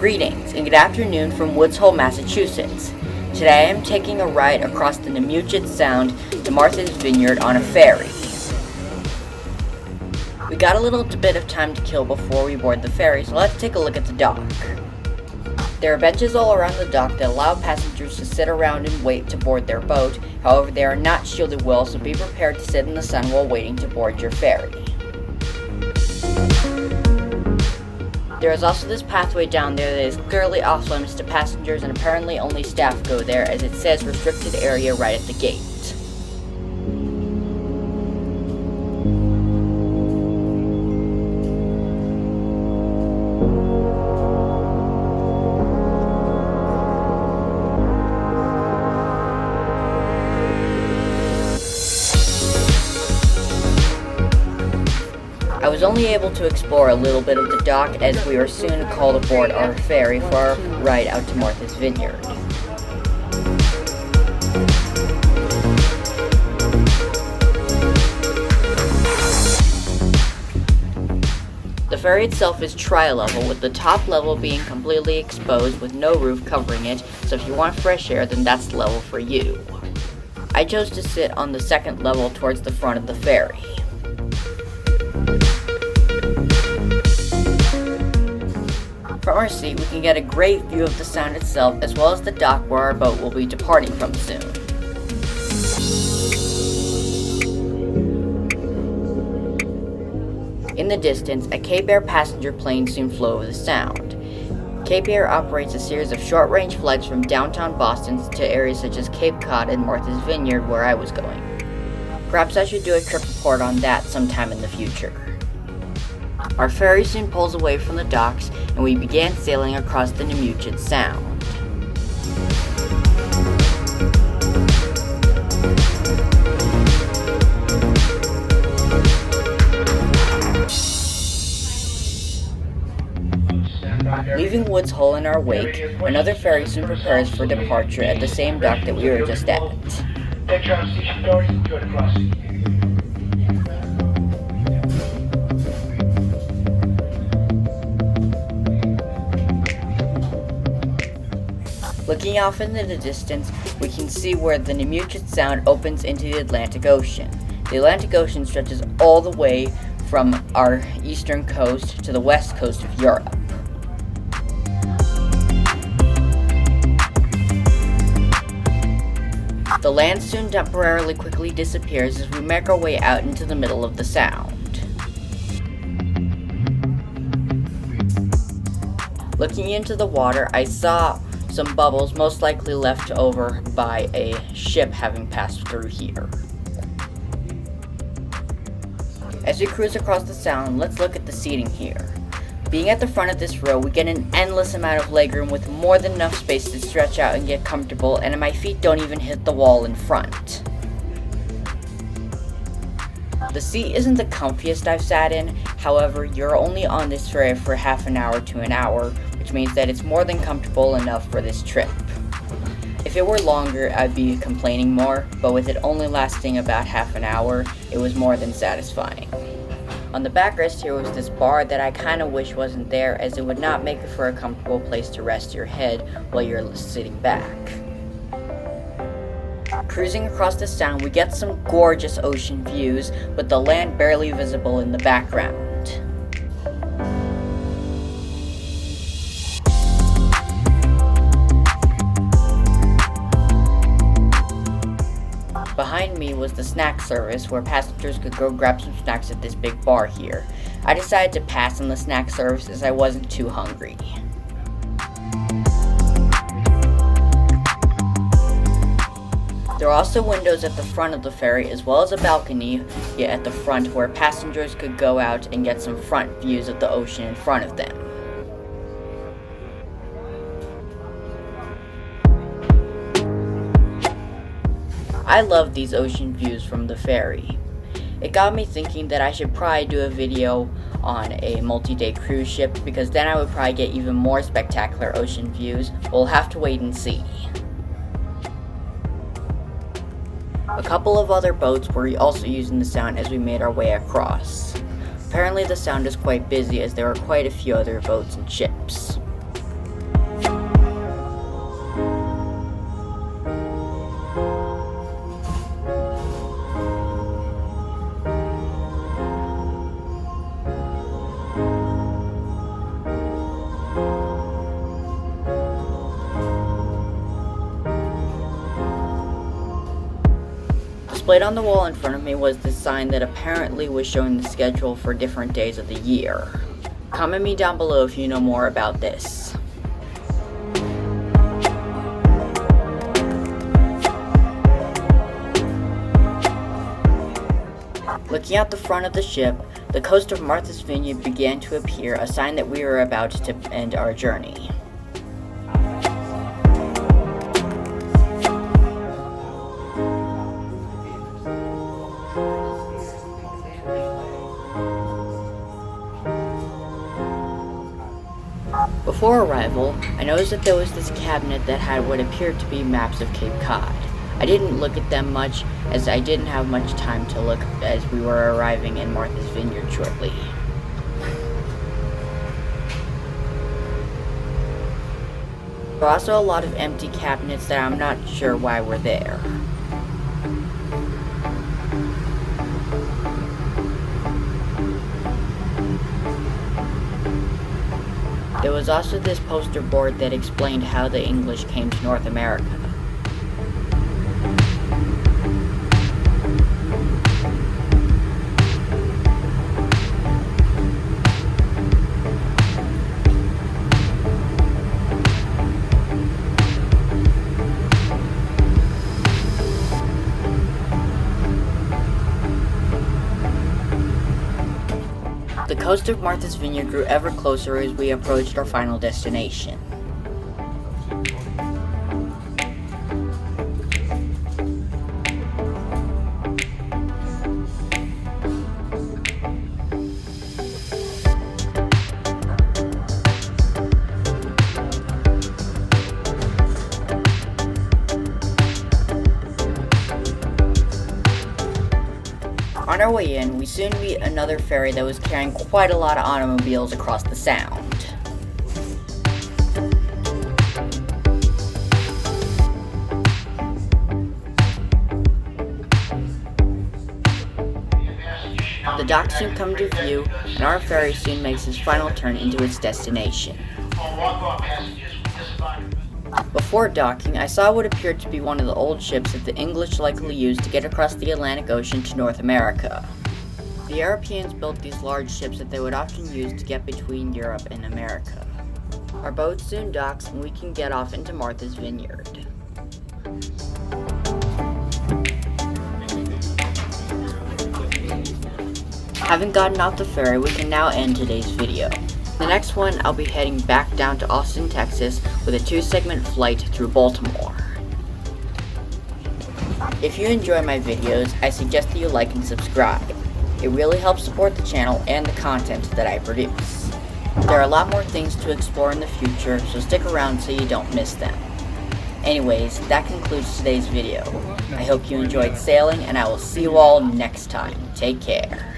Greetings and good afternoon from Woods Hole, Massachusetts. Today I am taking a ride across the Namuchet Sound to Marthas Vineyard on a ferry. We got a little bit of time to kill before we board the ferry, so let's take a look at the dock. There are benches all around the dock that allow passengers to sit around and wait to board their boat. However, they are not shielded well, so be prepared to sit in the sun while waiting to board your ferry. There is also this pathway down there that is clearly off limits to passengers, and apparently only staff go there, as it says restricted area right at the gate. I was only able to explore a little bit of the dock, as we were soon called aboard our ferry for our ride out to Marthas Vineyard. The ferry itself is tri-level, with the top level being completely exposed with no roof covering it, so if you want fresh air, then that's the level for you. I chose to sit on the second level towards the front of the ferry. From our seat, we can get a great view of the sound itself, as well as the dock where our boat will be departing from soon. In the distance, a Cape Air passenger plane soon flew over the sound. Cape Air operates a series of short-range flights from downtown Boston to areas such as Cape Cod and Marthas Vineyard, where I was going. Perhaps I should do a trip report on that sometime in the future. Our ferry soon pulls away from the docks, and we began sailing across the Namuchet Sound. Leaving Woods Hole in our wake, another ferry soon prepares for departure at the same dock that we were just at. Looking off into the distance, we can see where the Namuchet Sound opens into the Atlantic Ocean. The Atlantic Ocean stretches all the way from our eastern coast to the west coast of Europe. The land soon temporarily quickly disappears as we make our way out into the middle of the sound. Looking into the water, I saw some bubbles, most likely left over by a ship having passed through here. As we cruise across the sound, let's look at the seating here. Being at the front of this row, we get an endless amount of legroom with more than enough space to stretch out and get comfortable, and my feet don't even hit the wall in front. The seat isn't the comfiest I've sat in, however, you're only on this ferry for half an hour to an hour, which means that it's more than comfortable enough for this trip. If it were longer, I'd be complaining more, but with it only lasting about half an hour, it was more than satisfying. On the backrest here was this bar that I kinda wish wasn't there, as it would not make it for a comfortable place to rest your head while you're sitting back. Cruising across the sound, we get some gorgeous ocean views, with the land barely visible in the background. Behind me was the snack service, where passengers could go grab some snacks at this big bar here. I decided to pass on the snack service as I wasn't too hungry. There are also windows at the front of the ferry, as well as a balcony at the front where passengers could go out and get some front views of the ocean in front of them. I love these ocean views from the ferry. It got me thinking that I should probably do a video on a multi-day cruise ship, because then I would probably get even more spectacular ocean views. We'll have to wait and see. A couple of other boats were also using the sound as we made our way across. Apparently the sound is quite busy, as there are quite a few other boats and ships. Displayed on the wall in front of me was this sign that apparently was showing the schedule for different days of the year. Comment me down below if you know more about this. Looking out the front of the ship, the coast of Marthas Vineyard began to appear, a sign that we were about to end our journey. Before arrival, I noticed that there was this cabinet that had what appeared to be maps of Cape Cod. I didn't look at them much, as I didn't have much time to look as we were arriving in Marthas Vineyard shortly. There are also a lot of empty cabinets that I'm not sure why were there. There was also this poster board that explained how the English came to North America. The coast of Marthas Vineyard grew ever closer as we approached our final destination. On our way in, we soon meet another ferry that was carrying quite a lot of automobiles across the sound. The docks soon come to view, and our ferry soon makes its final turn into its destination. Before docking, I saw what appeared to be one of the old ships that the English likely used to get across the Atlantic Ocean to North America. The Europeans built these large ships that they would often use to get between Europe and America. Our boat soon docks and we can get off into Marthas Vineyard. Having gotten off the ferry, we can now end today's video. The next one, I'll be heading back down to Austin, Texas with a 2-segment flight through Baltimore. If you enjoy my videos, I suggest that you like and subscribe. It really helps support the channel and the content that I produce. There are a lot more things to explore in the future, so stick around so you don't miss them. Anyways, that concludes today's video. I hope you enjoyed sailing, and I will see you all next time. Take care.